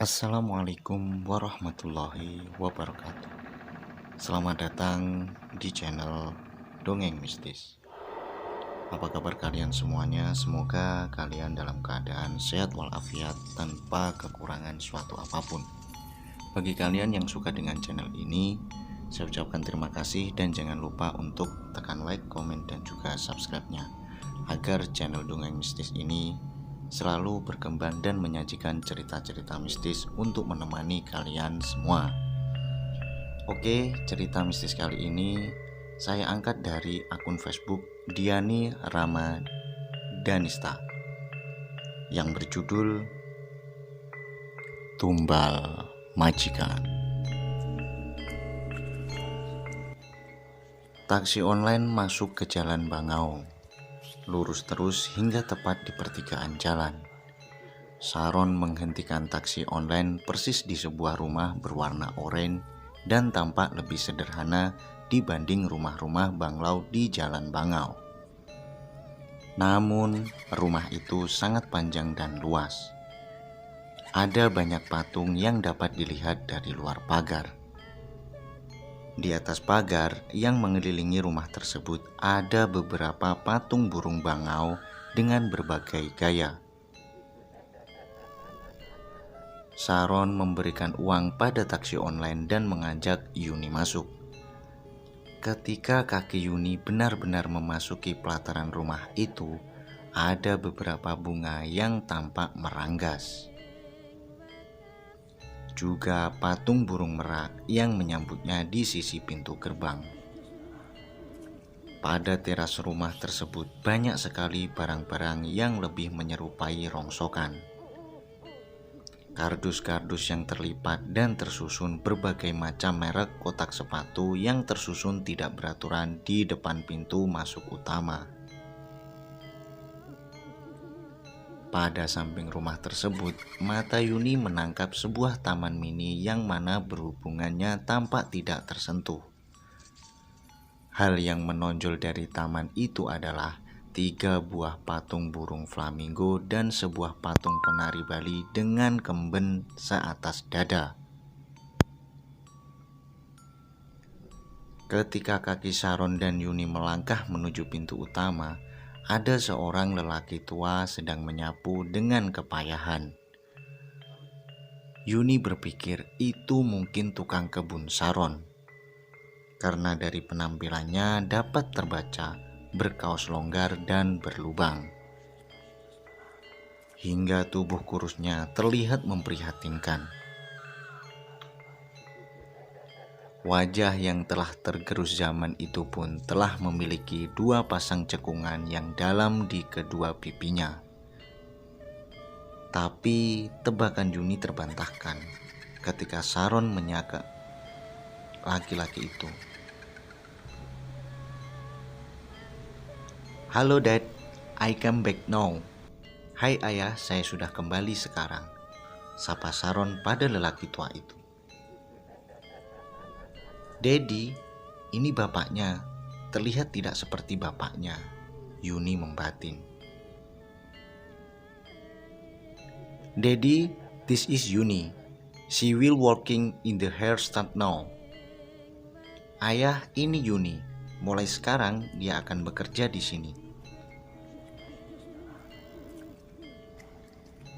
Assalamualaikum warahmatullahi wabarakatuh. Selamat datang di channel Dongeng Mistis. Apa kabar kalian semuanya? Semoga kalian dalam keadaan sehat walafiat tanpa kekurangan suatu apapun. Bagi kalian yang suka dengan channel ini, saya ucapkan terima kasih dan jangan lupa untuk tekan like, komen, dan juga subscribe-nya agar channel Dongeng Mistis ini selalu berkembang dan menyajikan cerita-cerita mistis untuk menemani kalian semua. Oke, cerita mistis kali ini saya angkat dari akun Facebook Diani Ramadanista yang berjudul Tumbal Majikan. Taksi online masuk ke Jalan Bangau, lurus terus hingga tepat di pertigaan jalan. Saron menghentikan taksi online persis di sebuah rumah berwarna oranye dan tampak lebih sederhana dibanding rumah-rumah banglau di Jalan Bangau. Namun, rumah itu sangat panjang dan luas. Ada banyak patung yang dapat dilihat dari luar pagar. Di atas pagar yang mengelilingi rumah tersebut ada beberapa patung burung bangau dengan berbagai gaya. Saron memberikan uang pada taksi online dan mengajak Yuni masuk. Ketika kaki Yuni benar-benar memasuki pelataran rumah itu, ada beberapa bunga yang tampak meranggas. Juga patung burung merak yang menyambutnya di sisi pintu gerbang. Pada teras rumah tersebut banyak sekali barang-barang yang lebih menyerupai rongsokan. Kardus-kardus yang terlipat dan tersusun berbagai macam merek kotak sepatu yang tersusun tidak beraturan di depan pintu masuk utama. Pada samping rumah tersebut, mata Yuni menangkap sebuah taman mini yang mana berhubungannya tampak tidak tersentuh. Hal yang menonjol dari taman itu adalah 3 buah patung burung flamingo dan sebuah patung penari Bali dengan kemben seatas dada. Ketika kaki Saron dan Yuni melangkah menuju pintu utama, ada seorang lelaki tua sedang menyapu dengan kepayahan. Yuni berpikir itu mungkin tukang kebun Saron, karena dari penampilannya dapat terbaca berkaos longgar dan berlubang. Hingga tubuh kurusnya terlihat memprihatinkan. Wajah yang telah tergerus zaman itu pun telah memiliki 2 pasang cekungan yang dalam di kedua pipinya. Tapi tebakan Yuni terbantahkan ketika Saron menyapa laki-laki itu. "Halo Dad, I come back now." "Hai ayah, saya sudah kembali sekarang," sapa Saron pada lelaki tua itu. "Daddy, ini bapaknya, terlihat tidak seperti bapaknya," Yuni membatin. "Daddy, this is Yuni. She will working in the hair stand now." "Ayah, ini Yuni. Mulai sekarang dia akan bekerja di sini."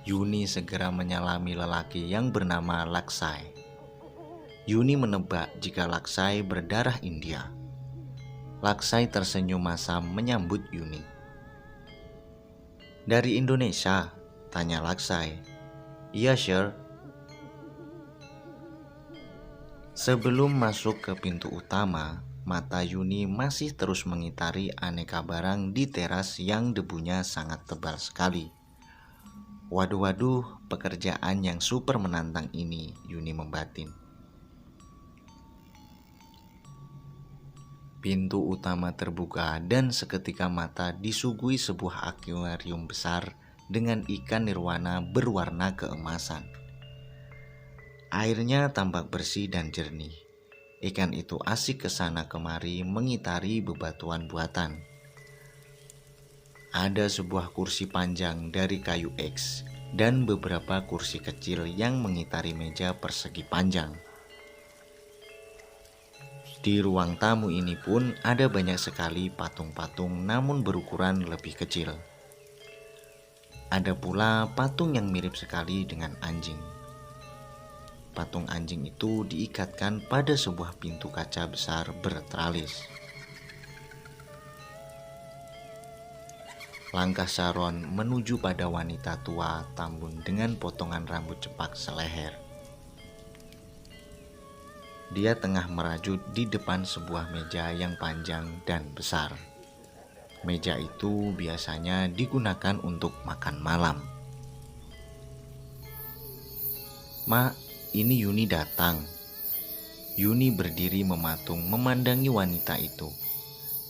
Yuni segera menyalami lelaki yang bernama Laksai. Yuni menebak jika Laksai berdarah India. Laksai tersenyum masam menyambut Yuni. "Dari Indonesia?" tanya Laksai. "Iya, sure." Sebelum masuk ke pintu utama, mata Yuni masih terus mengitari aneka barang di teras yang debunya sangat tebal sekali. Waduh, pekerjaan yang super menantang ini, Yuni membatin. Pintu utama terbuka dan seketika mata disuguhi sebuah akuarium besar dengan ikan nirwana berwarna keemasan. Airnya tampak bersih dan jernih. Ikan itu asik kesana kemari mengitari bebatuan buatan. Ada sebuah kursi panjang dari kayu X dan beberapa kursi kecil yang mengitari meja persegi panjang. Di ruang tamu ini pun ada banyak sekali patung-patung namun berukuran lebih kecil. Ada pula patung yang mirip sekali dengan anjing. Patung anjing itu diikatkan pada sebuah pintu kaca besar bertralis. Langkah Sharon menuju pada wanita tua tambun dengan potongan rambut cepak seleher. Dia tengah merajut di depan sebuah meja yang panjang dan besar. Meja itu biasanya digunakan untuk makan malam. "Mak, ini Yuni datang." Yuni berdiri mematung memandangi wanita itu.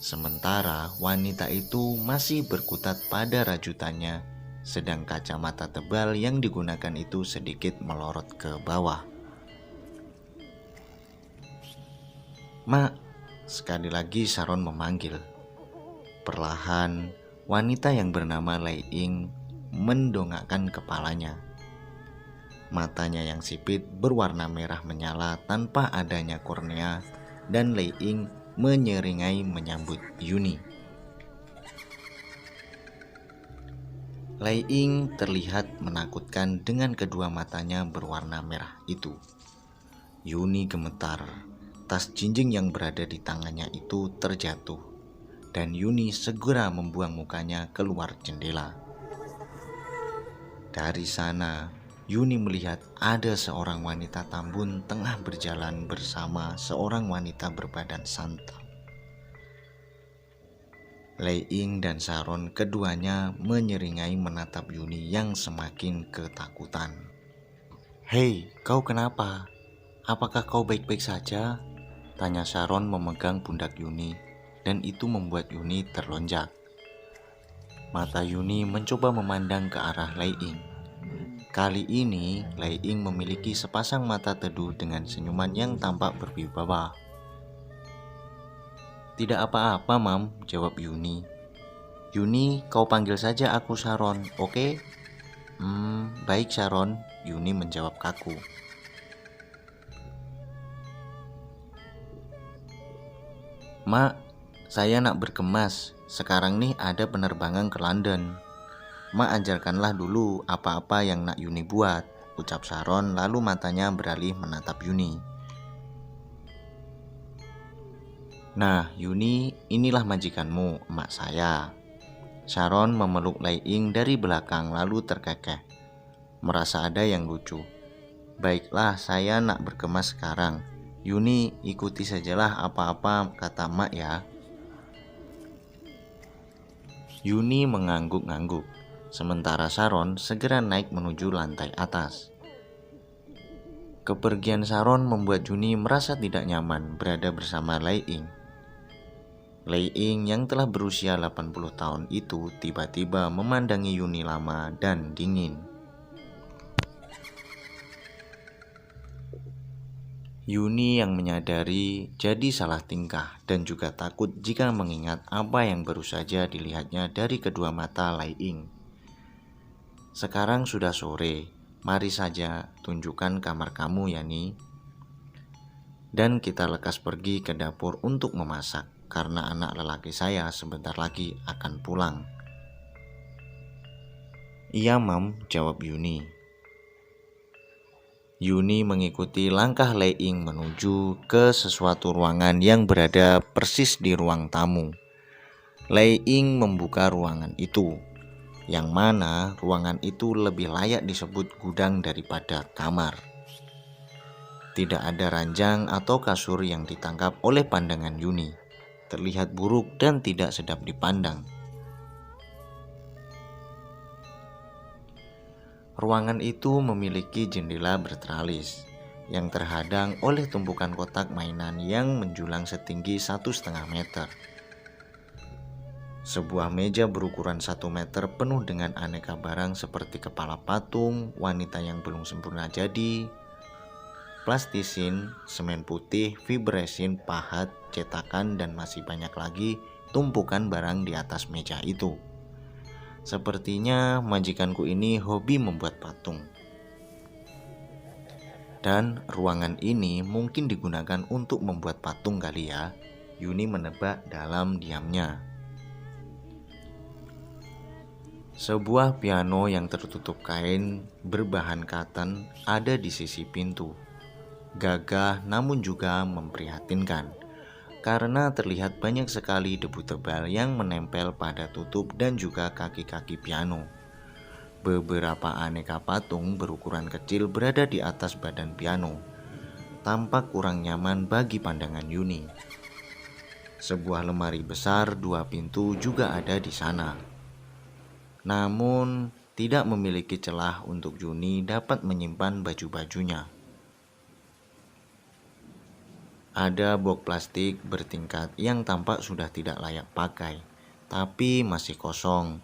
Sementara wanita itu masih berkutat pada rajutannya, sedang kacamata tebal yang digunakan itu sedikit melorot ke bawah. "Mak," sekali lagi Sharon memanggil. Perlahan, wanita yang bernama Lei Ying mendongakkan kepalanya. Matanya yang sipit berwarna merah menyala tanpa adanya kornea, dan Lei Ying menyeringai menyambut Yuni. Lei Ying terlihat menakutkan dengan kedua matanya berwarna merah itu. Yuni gemetar. Tas jinjing yang berada di tangannya itu terjatuh, dan Yuni segera membuang mukanya keluar jendela. Dari sana, Yuni melihat ada seorang wanita tambun tengah berjalan bersama seorang wanita berbadan santal. Lei Ying dan Sharon keduanya menyeringai menatap Yuni yang semakin ketakutan. "Hei, kau kenapa? Apakah kau baik-baik saja?" tanya Sharon memegang pundak Yuni, dan itu membuat Yuni terlonjak. Mata Yuni mencoba memandang ke arah Lei Ying. Kali ini, Lei Ying memiliki sepasang mata teduh dengan senyuman yang tampak berwibawa. "Tidak apa-apa, Mam," jawab Yuni. "Yuni, kau panggil saja aku Sharon, oke?" Baik Sharon," Yuni menjawab kaku. "Mak, saya nak berkemas. Sekarang nih ada penerbangan ke London. Mak ajarkanlah dulu apa-apa yang nak Yuni buat," ucap Sharon, lalu matanya beralih menatap Yuni. "Nah Yuni, inilah majikanmu, emak saya." Sharon memeluk Lei Ying dari belakang lalu terkekeh, merasa ada yang lucu. "Baiklah, saya nak berkemas sekarang. Yuni, ikuti sajalah apa-apa kata emak ya." Yuni mengangguk-angguk, sementara Sharon segera naik menuju lantai atas. Kepergian Sharon membuat Yuni merasa tidak nyaman berada bersama Lei Ying. Lei Ying yang telah berusia 80 tahun itu tiba-tiba memandangi Yuni lama dan dingin. Yuni yang menyadari jadi salah tingkah dan juga takut jika mengingat apa yang baru saja dilihatnya dari kedua mata Lei Ying. "Sekarang sudah sore, mari saja tunjukkan kamar kamu ya Ni. Dan kita lekas pergi ke dapur untuk memasak, karena anak lelaki saya sebentar lagi akan pulang." "Iya Mam," jawab Yuni. Yuni mengikuti langkah Lei Ying menuju ke sesuatu ruangan yang berada persis di ruang tamu. Lei Ying membuka ruangan itu, yang mana ruangan itu lebih layak disebut gudang daripada kamar. Tidak ada ranjang atau kasur yang ditangkap oleh pandangan Yuni. Terlihat buruk dan tidak sedap dipandang. Ruangan itu memiliki jendela bertralis yang terhadang oleh tumpukan kotak mainan yang menjulang setinggi 1,5 meter. Sebuah meja berukuran 1 meter penuh dengan aneka barang seperti kepala patung, wanita yang belum sempurna jadi, plastisin, semen putih, vibresin, pahat, cetakan, dan masih banyak lagi tumpukan barang di atas meja itu. Sepertinya majikanku ini hobi membuat patung. Dan ruangan ini mungkin digunakan untuk membuat patung kali ya. Yuni menebak dalam diamnya. Sebuah piano yang tertutup kain berbahan katan ada di sisi pintu. Gagah namun juga memprihatinkan, karena terlihat banyak sekali debu tebal yang menempel pada tutup dan juga kaki-kaki piano. Beberapa aneka patung berukuran kecil berada di atas badan piano, tampak kurang nyaman bagi pandangan Yuni. Sebuah lemari besar 2 pintu juga ada di sana, namun tidak memiliki celah untuk Yuni dapat menyimpan baju-bajunya. Ada box plastik bertingkat yang tampak sudah tidak layak pakai, tapi masih kosong.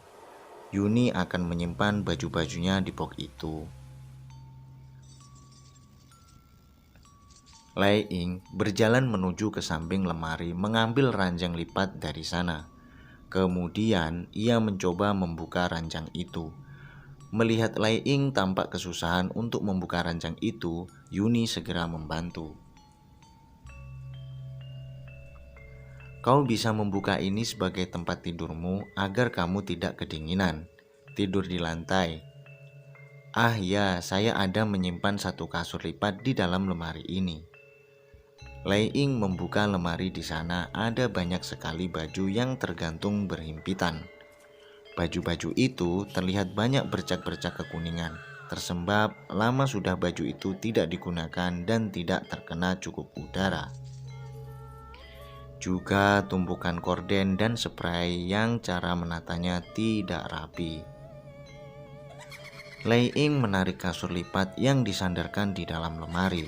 Yuni akan menyimpan baju-bajunya di box itu. Lei Ying berjalan menuju ke samping lemari mengambil ranjang lipat dari sana. Kemudian ia mencoba membuka ranjang itu. Melihat Lei Ying tampak kesusahan untuk membuka ranjang itu, Yuni segera membantu. Kau bisa membuka ini sebagai tempat tidurmu agar kamu tidak kedinginan. Tidur di lantai. Ah ya, saya ada menyimpan 1 kasur lipat di dalam lemari ini. Lei Ying membuka lemari. Di sana ada banyak sekali baju yang tergantung berhimpitan. Baju-baju itu terlihat banyak bercak-bercak kekuningan. Tersebab lama sudah baju itu tidak digunakan dan tidak terkena cukup udara. Juga tumpukan korden dan spray yang cara menatanya tidak rapi. Lei Ying menarik kasur lipat yang disandarkan di dalam lemari.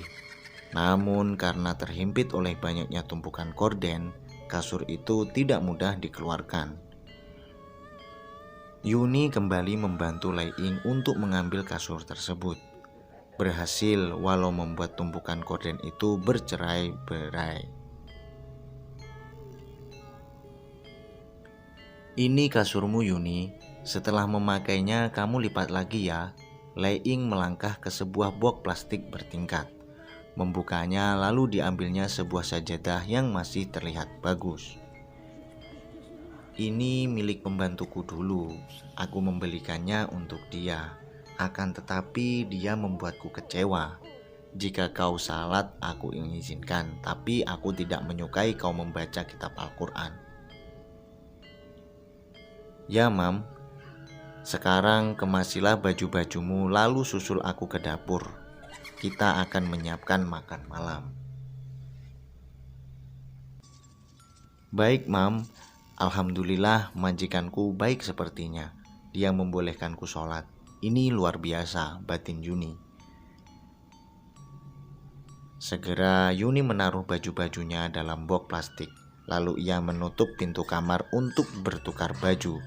Namun karena terhimpit oleh banyaknya tumpukan korden, kasur itu tidak mudah dikeluarkan. Yuni kembali membantu Lei Ying untuk mengambil kasur tersebut. Berhasil walau membuat tumpukan korden itu bercerai-berai. Ini kasurmu Yuni, setelah memakainya kamu lipat lagi ya. Lei Ying melangkah ke sebuah box plastik bertingkat. Membukanya lalu diambilnya sebuah sajadah yang masih terlihat bagus. Ini milik pembantuku dulu, aku membelikannya untuk dia. Akan tetapi dia membuatku kecewa. Jika kau salat aku mengizinkan, tapi aku tidak menyukai kau membaca kitab Al-Quran. Ya Mam, sekarang kemasilah baju-bajumu lalu susul aku ke dapur. Kita akan menyiapkan makan malam. Baik Mam, alhamdulillah majikanku baik sepertinya. Dia membolehkanku sholat. Ini luar biasa, batin Yuni. Segera Yuni menaruh baju-bajunya dalam box plastik. Lalu ia menutup pintu kamar untuk bertukar baju.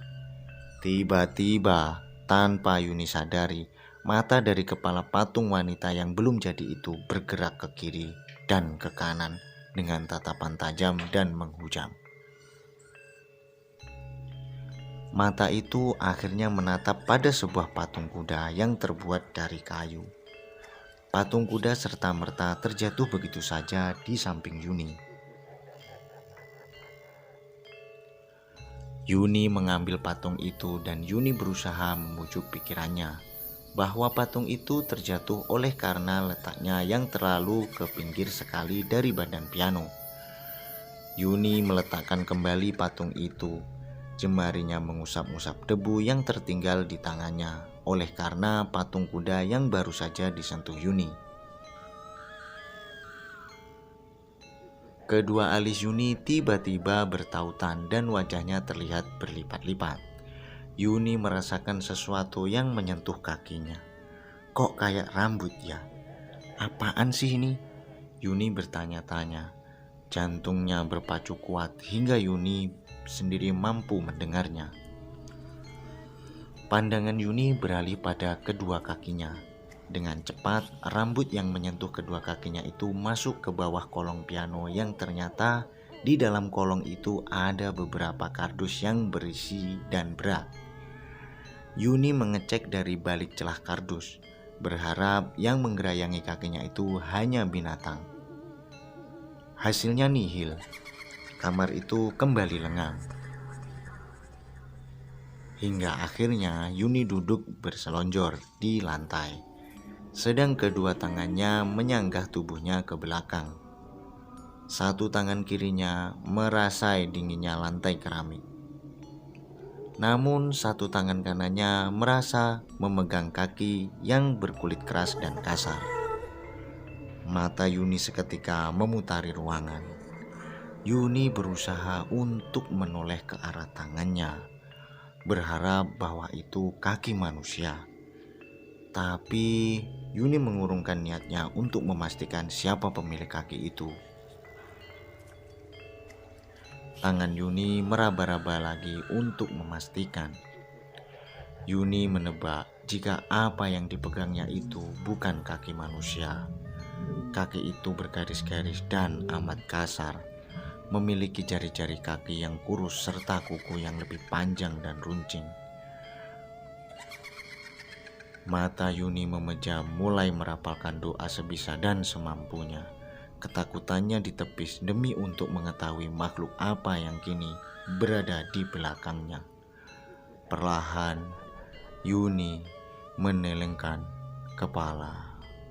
Tiba-tiba, tanpa Yuni sadari, mata dari kepala patung wanita yang belum jadi itu bergerak ke kiri dan ke kanan dengan tatapan tajam dan menghujam. Mata itu akhirnya menatap pada sebuah patung kuda yang terbuat dari kayu. Patung kuda serta-merta terjatuh begitu saja di samping Yuni. Yuni mengambil patung itu dan Yuni berusaha memujuk pikirannya bahwa patung itu terjatuh oleh karena letaknya yang terlalu ke pinggir sekali dari badan piano. Yuni meletakkan kembali patung itu. Jemarinya mengusap-usap debu yang tertinggal di tangannya oleh karena patung kuda yang baru saja disentuh Yuni. Kedua alis Yuni tiba-tiba bertautan dan wajahnya terlihat berlipat-lipat. Yuni merasakan sesuatu yang menyentuh kakinya. Kok kayak rambut ya? Apaan sih ini? Yuni bertanya-tanya. Jantungnya berpacu kuat hingga Yuni sendiri mampu mendengarnya. Pandangan Yuni beralih pada kedua kakinya. Dengan cepat, rambut yang menyentuh kedua kakinya itu masuk ke bawah kolong piano yang ternyata di dalam kolong itu ada beberapa kardus yang berisi dan berat. Yuni mengecek dari balik celah kardus, berharap yang menggerayangi kakinya itu hanya binatang. Hasilnya nihil. Kamar itu kembali lengang. Hingga akhirnya Yuni duduk berselonjor di lantai, sedang kedua tangannya menyanggah tubuhnya ke belakang. Satu tangan kirinya merasai dinginnya lantai keramik. Namun satu tangan kanannya merasa memegang kaki yang berkulit keras dan kasar. Mata Yuni seketika memutari ruangan. Yuni berusaha untuk menoleh ke arah tangannya, berharap bahwa itu kaki manusia. Tapi Yuni mengurungkan niatnya untuk memastikan siapa pemilik kaki itu. Tangan Yuni meraba-raba lagi untuk memastikan. Yuni menebak jika apa yang dipegangnya itu bukan kaki manusia. Kaki itu bergaris-garis dan amat kasar, memiliki jari-jari kaki yang kurus serta kuku yang lebih panjang dan runcing. Mata Yuni memejam, mulai merapalkan doa sebisa dan semampunya. Ketakutannya ditepis demi untuk mengetahui makhluk apa yang kini berada di belakangnya. Perlahan, Yuni menelengkan kepala.